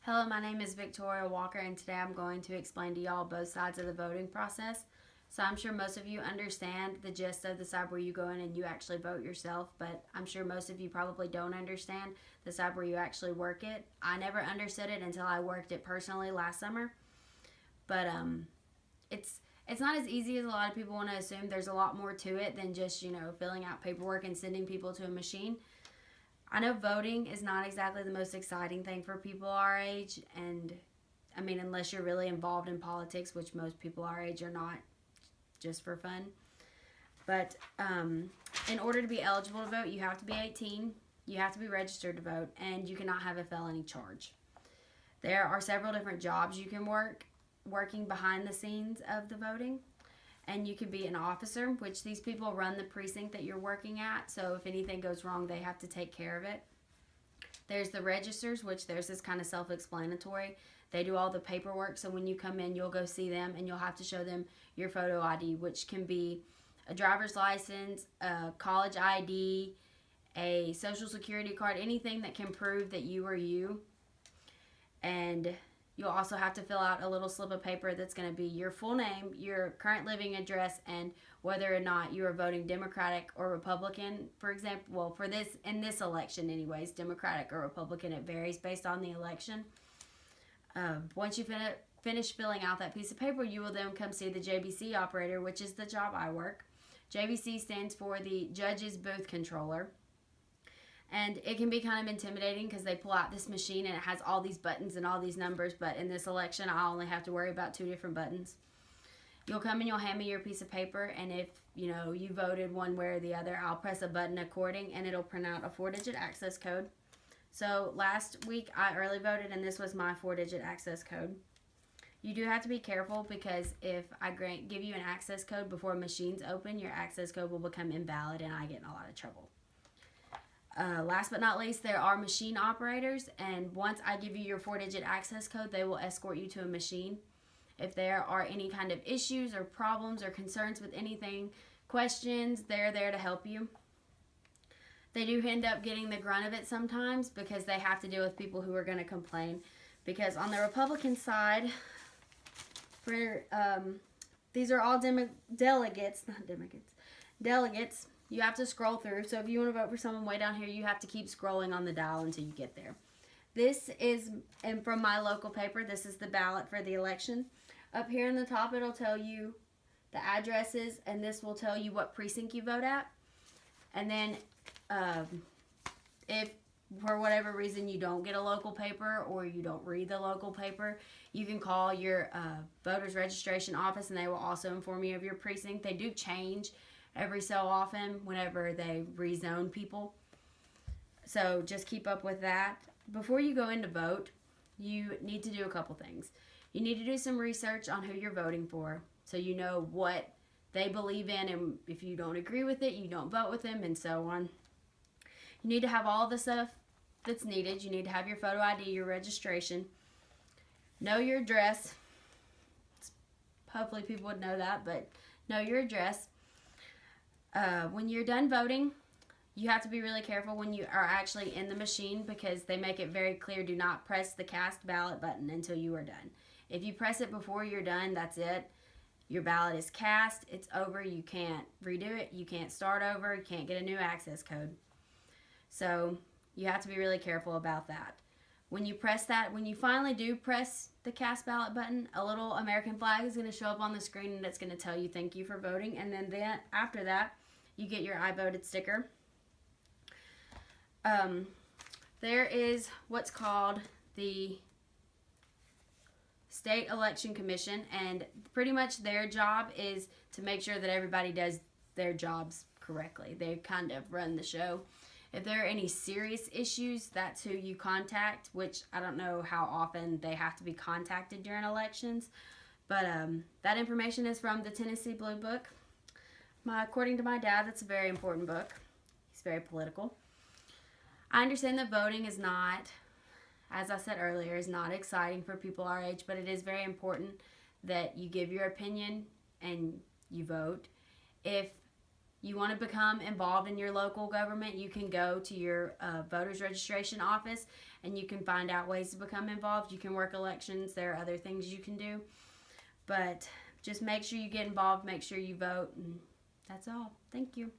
Hello, my name is Victoria Walker, and today I'm going to explain to y'all both sides of the voting process. So I'm sure most of you understand the gist of the side where you go in and you actually vote yourself, but I'm sure most of you probably don't understand the side where you actually work it. I never understood it until I worked it personally last summer, but it's it's not as easy as a lot of people want to assume. There's a lot more to it than just filling out paperwork and sending people to a machine. I know voting is not exactly the most exciting thing for people our age, and I mean, unless you're really involved in politics, which most people our age are not, just for fun. But in order to be eligible to vote, you have to be 18, you have to be registered to vote, and you cannot have a felony charge. There are several different jobs you can working behind the scenes of the voting. And you can be an officer, which these people run the precinct that you're working at. So if anything goes wrong, they have to take care of it. There's the registers, which theirs is kind of self-explanatory. They do all the paperwork. So when you come in, you'll go see them and you'll have to show them your photo ID, which can be a driver's license, a college ID, a social security card, anything that can prove that you are you. And you'll also have to fill out a little slip of paper that's going to be your full name, your current living address, and whether or not you are voting Democratic or Republican. For example, well, in this election anyways, Democratic or Republican, it varies based on the election. Once you finish filling out that piece of paper, you will then come see the JBC operator, which is the job I work. JBC stands for the Judge's Booth Controller. And it can be kind of intimidating because they pull out this machine and it has all these buttons and all these numbers. But in this election, I only have to worry about 2 different buttons. You'll come and you'll hand me your piece of paper. And if, you voted one way or the other, I'll press a button according and it'll print out a 4-digit access code. So last week, I early voted and this was my 4-digit access code. You do have to be careful because if I give you an access code before machines open, your access code will become invalid and I get in a lot of trouble. Last but not least, there are machine operators, and once I give you your 4-digit access code, they will escort you to a machine. If there are any kind of issues or problems or concerns with anything, questions, they're there to help you. They do end up getting the grunt of it sometimes because they have to deal with people who are going to complain. Because on the Republican side, these are all delegates. You have to scroll through. So if you want to vote for someone way down here, you have to keep scrolling on the dial until you get there. This is, and from my local paper, this is the ballot for the election. Up here in the top, it'll tell you the addresses, and this will tell you what precinct you vote at. And then if for whatever reason you don't get a local paper or you don't read the local paper, you can call your voter's registration office and they will also inform you of your precinct. They do change every so often whenever they rezone people. So just keep up with that. Before you go in to vote, you need to do a couple things. You need to do some research on who you're voting for so you know what they believe in, and if you don't agree with it, you don't vote with them, and so on. You need to have all the stuff that's needed. You need to have your photo ID, your registration, know your address. Hopefully people would know that, but know your address. When you're done voting, you have to be really careful when you are actually in the machine because they make it very clear, do not press the cast ballot button until you are done. If you press it before you're done, that's it. Your ballot is cast, it's over, you can't redo it, you can't start over, you can't get a new access code. So you have to be really careful about that. When you finally do press the cast ballot button, a little American flag is going to show up on the screen and it's going to tell you thank you for voting. And then after that, you get your I voted sticker. There is what's called the State Election Commission, and pretty much their job is to make sure that everybody does their jobs correctly. They kind of run the show. If there are any serious issues, that's who you contact, which I don't know how often they have to be contacted during elections. But that information is from the Tennessee Blue Book. According to my dad, that's a very important book. He's very political. I understand that voting is not, as I said earlier, is not exciting for people our age, but it is very important that you give your opinion and you vote. If you want to become involved in your local government, you can go to your voters registration office and you can find out ways to become involved. You can work elections. There are other things you can do. But just make sure you get involved, make sure you vote, and that's all. Thank you.